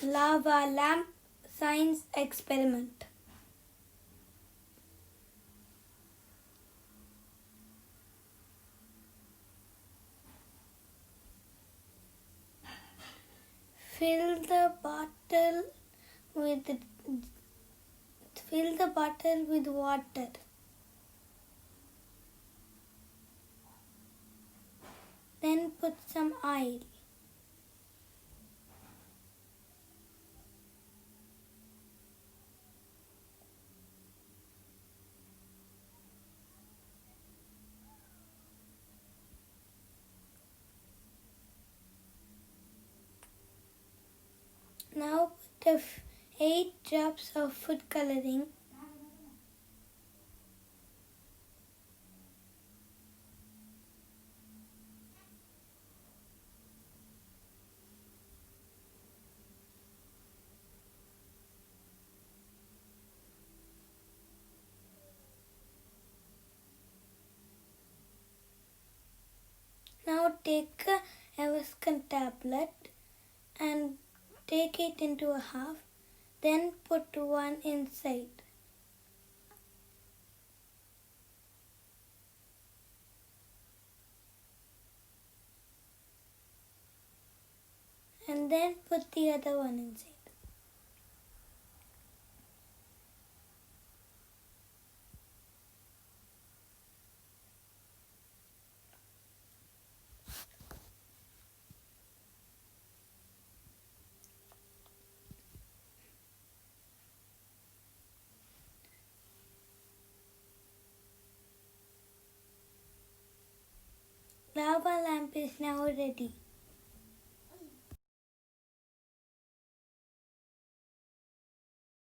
Lava lamp science experiment. Fill the bottle with water. Then put some oil. Now put 8 drops of food coloring. Now take a Ewascan tablet and take it into a half. Then put one inside. And then put the other one inside. Lava lamp is now ready.